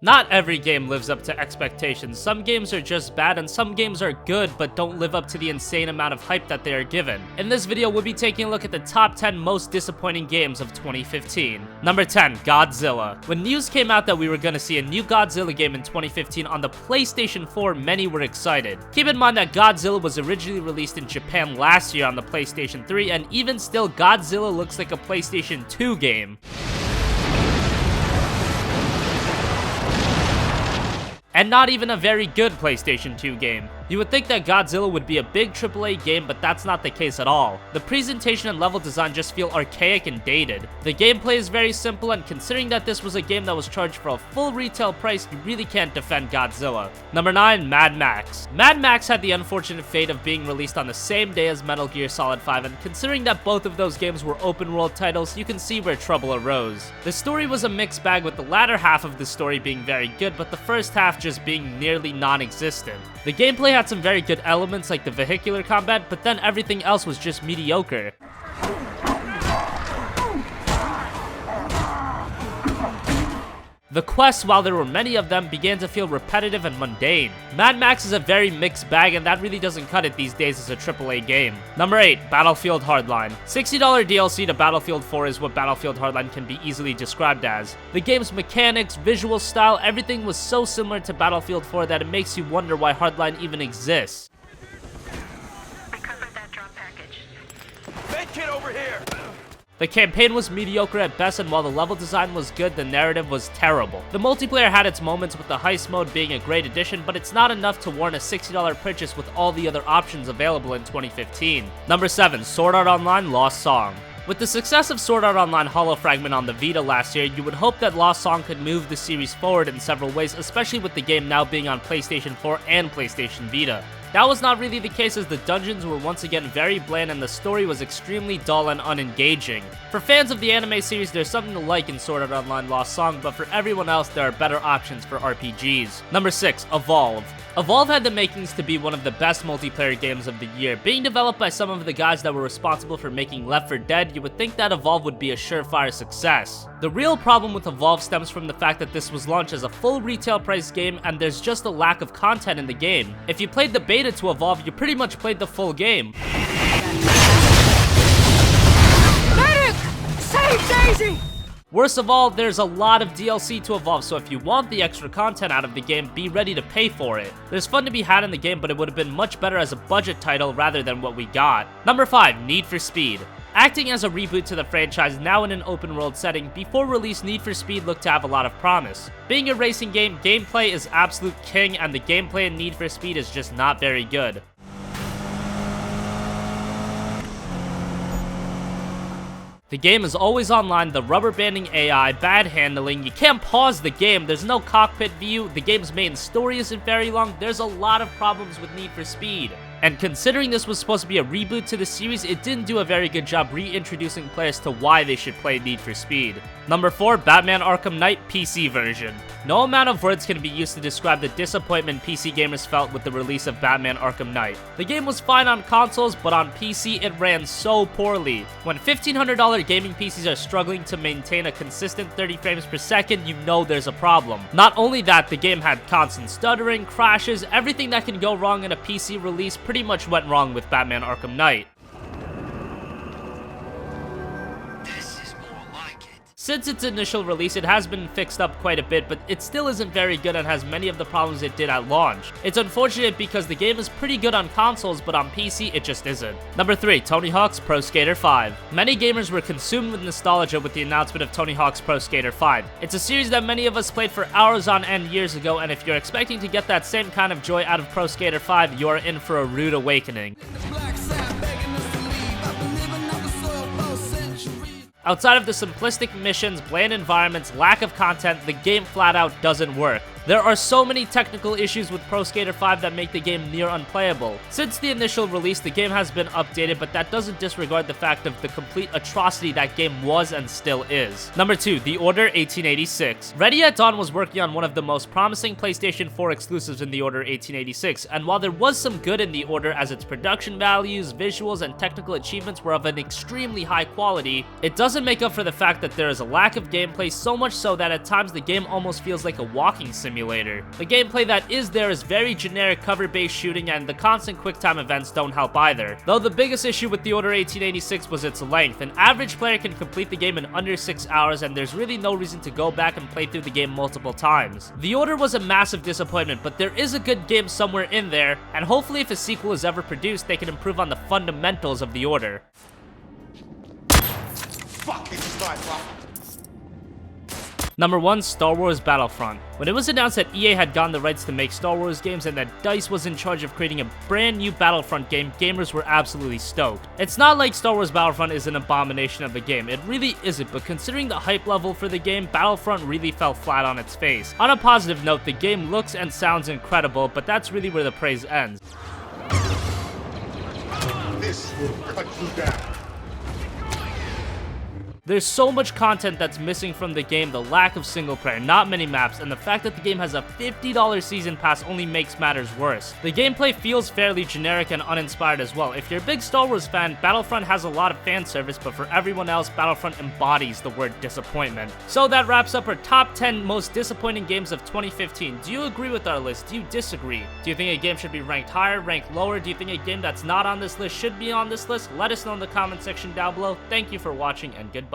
Not every game lives up to expectations. Some games are just bad and some games are good but don't live up to the insane amount of hype that they are given. In this video, we'll be taking a look at the top 10 most disappointing games of 2015. Number 10, Godzilla. When news came out that we were gonna see a new Godzilla game in 2015 on the PlayStation 4, many were excited. Keep in mind that Godzilla was originally released in Japan last year on the PlayStation 3, and even still, Godzilla looks like a PlayStation 2 game. And not even a very good PlayStation 2 game. You would think that Godzilla would be a big AAA game, but that's not the case at all. The presentation and level design just feel archaic and dated. The gameplay is very simple, and considering that this was a game that was charged for a full retail price, you really can't defend Godzilla. Number 9, Mad Max. Mad Max had the unfortunate fate of being released on the same day as Metal Gear Solid 5, and considering that both of those games were open world titles, you can see where trouble arose. The story was a mixed bag, with the latter half of the story being very good, but the first half just being nearly non-existent. The gameplay had some very good elements like the vehicular combat, but then everything else was just mediocre. The quests, while there were many of them, began to feel repetitive and mundane. Mad Max is a very mixed bag, and that really doesn't cut it these days as a AAA game. Number 8, Battlefield Hardline. $60 DLC to Battlefield 4 is what Battlefield Hardline can be easily described as. The game's mechanics, visual style, everything was so similar to Battlefield 4 that it makes you wonder why Hardline even exists. I covered that drop package. Medkit over here! The campaign was mediocre at best, and while the level design was good, the narrative was terrible. The multiplayer had its moments, with the heist mode being a great addition, but it's not enough to warrant a $60 purchase with all the other options available in 2015. Number 7, Sword Art Online Lost Song. With the success of Sword Art Online Hollow Fragment on the Vita last year, you would hope that Lost Song could move the series forward in several ways, especially with the game now being on PlayStation 4 and PlayStation Vita. That was not really the case, as the dungeons were once again very bland and the story was extremely dull and unengaging. For fans of the anime series, there's something to like in Sword Art Online Lost Song, but for everyone else, there are better options for RPGs. Number 6, Evolve. Evolve had the makings to be one of the best multiplayer games of the year. Being developed by some of the guys that were responsible for making Left 4 Dead, you would think that Evolve would be a surefire success. The real problem with Evolve stems from the fact that this was launched as a full retail price game, and there's just a lack of content in the game. If you played the beta to Evolve, you pretty much played the full game. Medic! Save Daisy! Worst of all, there's a lot of DLC to Evolve, so if you want the extra content out of the game, be ready to pay for it. There's fun to be had in the game, but it would have been much better as a budget title rather than what we got. Number 5, Need for Speed. Acting as a reboot to the franchise, now in an open world setting, before release Need for Speed looked to have a lot of promise. Being a racing game, gameplay is absolute king, and the gameplay in Need for Speed is just not very good. The game is always online, the rubber banding AI, bad handling, you can't pause the game, there's no cockpit view, the game's main story isn't very long, there's a lot of problems with Need for Speed. And considering this was supposed to be a reboot to the series, it didn't do a very good job reintroducing players to why they should play Need for Speed. Number 4, Batman Arkham Knight PC version. No amount of words can be used to describe the disappointment PC gamers felt with the release of Batman Arkham Knight. The game was fine on consoles, but on PC it ran so poorly. When $1,500 gaming PCs are struggling to maintain a consistent 30 frames per second, you know there's a problem. Not only that, the game had constant stuttering, crashes, everything that can go wrong in a PC release pretty much went wrong with Batman Arkham Knight. Since its initial release, it has been fixed up quite a bit, but it still isn't very good and has many of the problems it did at launch. It's unfortunate because the game is pretty good on consoles, but on PC, it just isn't. Number 3, Tony Hawk's Pro Skater 5. Many gamers were consumed with nostalgia with the announcement of Tony Hawk's Pro Skater 5. It's a series that many of us played for hours on end years ago, and if you're expecting to get that same kind of joy out of Pro Skater 5, you're in for a rude awakening. Outside of the simplistic missions, bland environments, lack of content, the game flat out doesn't work. There are so many technical issues with Pro Skater 5 that make the game near unplayable. Since the initial release, the game has been updated, but that doesn't disregard the fact of the complete atrocity that game was and still is. Number 2, The Order 1886. Ready at Dawn was working on one of the most promising PlayStation 4 exclusives in The Order 1886, and while there was some good in The Order as its production values, visuals, and technical achievements were of an extremely high quality, it doesn't make up for the fact that there is a lack of gameplay, so much so that at times the game almost feels like a walking simulator. The gameplay that is there is very generic cover-based shooting, and the constant quick-time events don't help either. Though the biggest issue with The Order 1886 was its length. An average player can complete the game in under 6 hours, and there's really no reason to go back and play through the game multiple times. The Order was a massive disappointment, but there is a good game somewhere in there, and hopefully if a sequel is ever produced, they can improve on the fundamentals of The Order. Fuck, this is my fault. Number 1, Star Wars Battlefront. When it was announced that EA had gotten the rights to make Star Wars games and that DICE was in charge of creating a brand new Battlefront game, gamers were absolutely stoked. It's not like Star Wars Battlefront is an abomination of a game, it really isn't, but considering the hype level for the game, Battlefront really fell flat on its face. On a positive note, the game looks and sounds incredible, but that's really where the praise ends. This will cut you down. There's so much content that's missing from the game, the lack of single player, not many maps, and the fact that the game has a $50 season pass only makes matters worse. The gameplay feels fairly generic and uninspired as well. If you're a big Star Wars fan, Battlefront has a lot of fan service, but for everyone else, Battlefront embodies the word disappointment. So that wraps up our top 10 most disappointing games of 2015. Do you agree with our list? Do you disagree? Do you think a game should be ranked higher, ranked lower? Do you think a game that's not on this list should be on this list? Let us know in the comment section down below. Thank you for watching and goodbye.